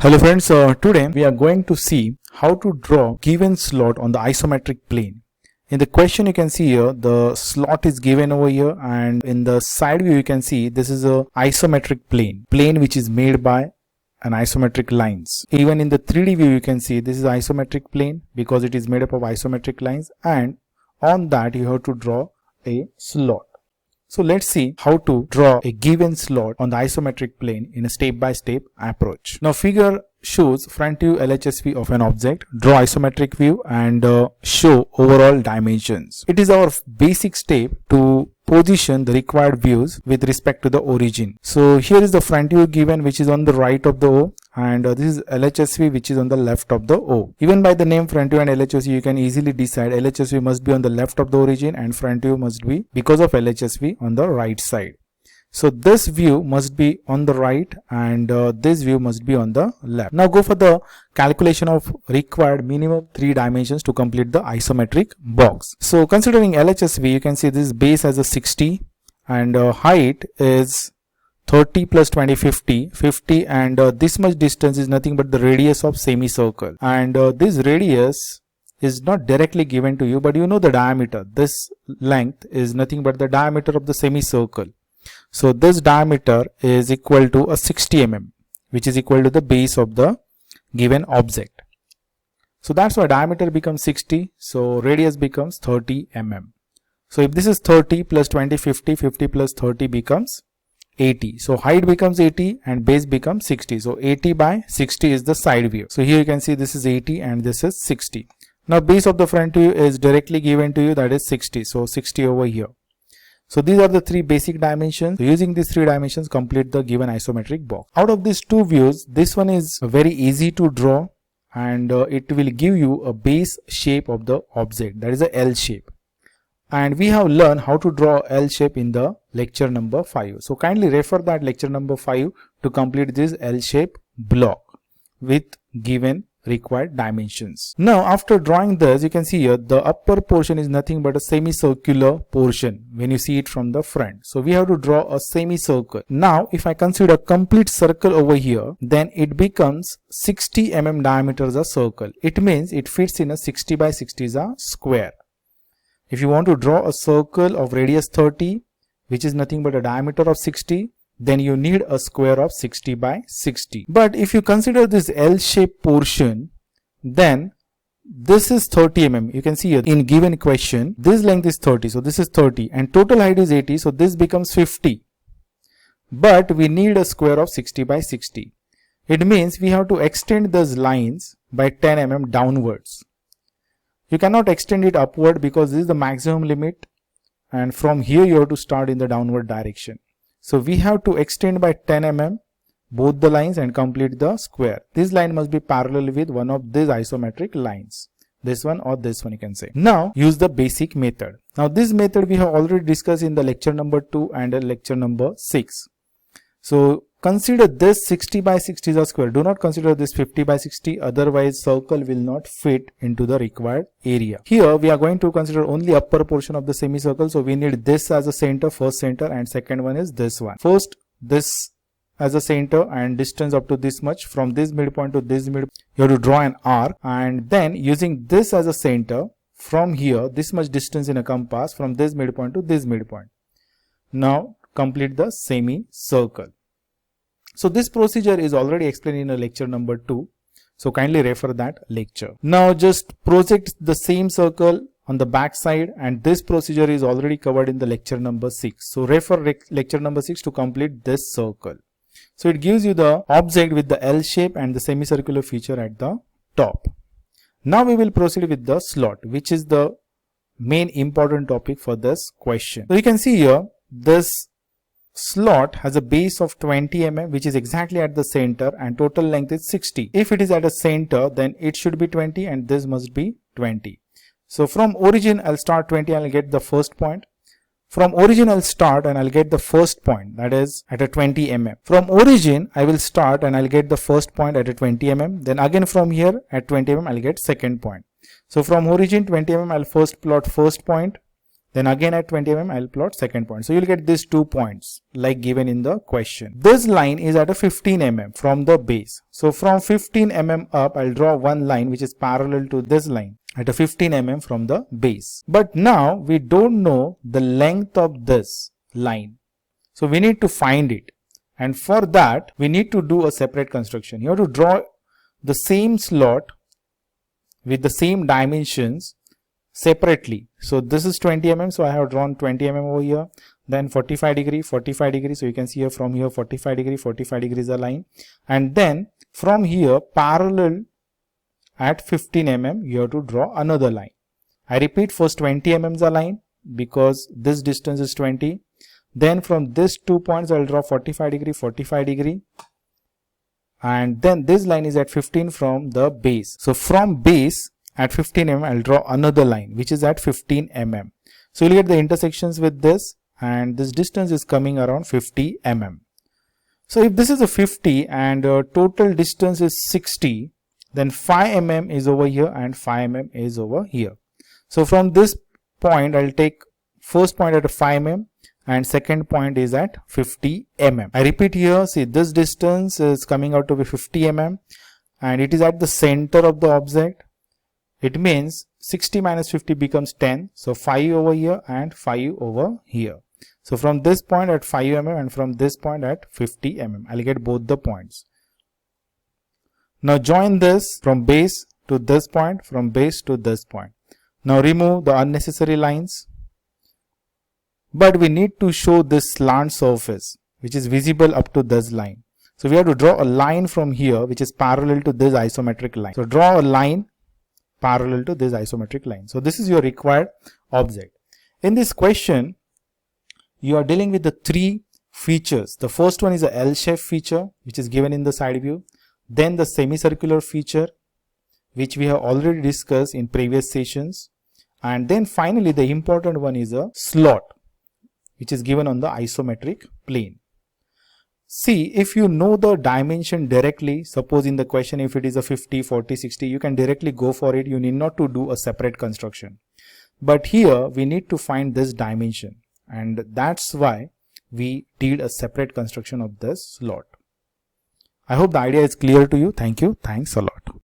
Hello friends, today we are going to see how to draw given slot on the isometric plane. In the question you can see here the slot is given over here, and in the side view you can see this is a isometric plane which is made by an isometric lines. Even in the 3D view you can see this is isometric plane because it is made up of isometric lines, and on that you have to draw a slot. So let's see how to draw a given slot on the isometric plane in a step-by-step approach. Now figure shows front view LHS of an object, draw isometric view and show overall dimensions. It is our basic step to position the required views with respect to the origin. So here is the front view given, which is on the right of the O, and this is LHSV which is on the left of the O. Even by the name front view and LHSV you can easily decide LHSV must be on the left of the origin and front view must be, because of LHSV, on the right side. So this view must be on the right and this view must be on the left. Now go for the calculation of required minimum 3 dimensions to complete the isometric box. So considering LHSV, you can see this base as a 60 and height is 30 plus 20 50, and this much distance is nothing but the radius of semicircle, and this radius is not directly given to you, but you know the diameter. This length is nothing but the diameter of the semicircle. So this diameter is equal to a 60 mm, which is equal to the base of the given object. So that's why diameter becomes 60, so radius becomes 30 mm. So if this is 30 plus 20 50, 50 plus 30 becomes 80. So height becomes 80 and base becomes 60. So 80 by 60 is the side view. So here you can see this is 80 and this is 60. Now base of the front view is directly given to you, that is 60. So 60 over here. So these are the 3 basic dimensions. So using these 3 dimensions complete the given isometric box. Out of these 2 views, this one is very easy to draw, and it will give you a base shape of the object, that is a L shape. And we have learned how to draw L shape in the lecture number 5. So kindly refer that lecture number 5 to complete this L shape block with given required dimensions. Now after drawing this, you can see here the upper portion is nothing but a semicircular portion when you see it from the front. So we have to draw a semicircle. Now if I consider a complete circle over here, then it becomes 60 mm diameter as a circle. It means it fits in a 60 by 60 as a square. If you want to draw a circle of radius 30, which is nothing but a diameter of 60, then you need a square of 60 by 60. But if you consider this L-shaped portion, then this is 30 mm. You can see here in given question, this length is 30, so this is 30, and total height is 80, so this becomes 50. But we need a square of 60 by 60. It means we have to extend those lines by 10 mm downwards. You cannot extend it upward because this is the maximum limit, and from here you have to start in the downward direction. So we have to extend by 10 mm both the lines and complete the square. This line must be parallel with one of these isometric lines. This one or this one you can say. Now use the basic method. Now this method we have already discussed in the lecture number 2 and lecture number 6. So consider this 60 by 60 is a square. Do not consider this 50 by 60, otherwise circle will not fit into the required area. Here we are going to consider only upper portion of the semicircle. So we need this as a center, first center, and second one is this one. First this as a center and distance up to this much. From this midpoint to this midpoint you have to draw an arc, and then using this as a center, from here this much distance in a compass from this midpoint to this midpoint. Now complete the semicircle. So this procedure is already explained in a lecture number 2. So kindly refer that lecture. Now just project the same circle on the back side, and this procedure is already covered in the lecture number 6. So refer lecture number 6 to complete this circle. So it gives you the object with the L shape and the semicircular feature at the top. Now we will proceed with the slot, which is the main important topic for this question. So you can see here this slot has a base of 20 mm, which is exactly at the center, and total length is 60. If it is at a center, then it should be 20 and this must be 20. So from origin I'll start 20 and I'll get the first point. From origin I'll start and I'll get the first point, that is at a 20 mm. From origin I will start and I'll get the first point at a 20 mm. Then again from here at 20 mm I'll get second point. So from origin 20 mm I'll first plot first point, Then again at 20 mm, I'll plot second point. So you'll get these 2 points like given in the question. This line is at a 15 mm from the base. So from 15 mm up, I'll draw one line which is parallel to this line at a 15 mm from the base. But now we don't know the length of this line. So we need to find it. And for that, we need to do a separate construction. You have to draw the same slot with the same dimensions separately. So this is 20 mm, so I have drawn 20 mm over here, then 45 degree, 45 degree, so you can see here from here 45 degree, 45 degree is a line, and then from here parallel at 15 mm you have to draw another line. I repeat, first 20 mm is a line because this distance is 20, then from this 2 points I will draw 45 degree, 45 degree, and then this line is at 15 from the base. So from base at 15 mm, I'll draw another line which is at 15 mm. So you'll get the intersections with this, and this distance is coming around 50 mm. So if this is a 50 and total distance is 60, then 5 mm is over here and 5 mm is over here. So from this point, I'll take first point at a 5 mm and second point is at 50 mm. I repeat here, see this distance is coming out to be 50 mm and it is at the center of the object. It means 60 minus 50 becomes 10. So 5 over here and 5 over here. So from this point at 5 mm and from this point at 50 mm, I'll get both the points. Now join this from base to this point, from base to this point. Now remove the unnecessary lines. But we need to show this slant surface which is visible up to this line. So we have to draw a line from here which is parallel to this isometric line. So draw a line parallel to this isometric line. So this is your required object. In this question, you are dealing with the 3 features. The first one is a L-shaped feature which is given in the side view. Then the semicircular feature which we have already discussed in previous sessions. And then finally the important one is a slot which is given on the isometric plane. See, if you know the dimension directly, suppose in the question if it is a 50, 40, 60, you can directly go for it. You need not to do a separate construction. But here we need to find this dimension, and that's why we did a separate construction of this slot. I hope the idea is clear to you. Thank you. Thanks a lot.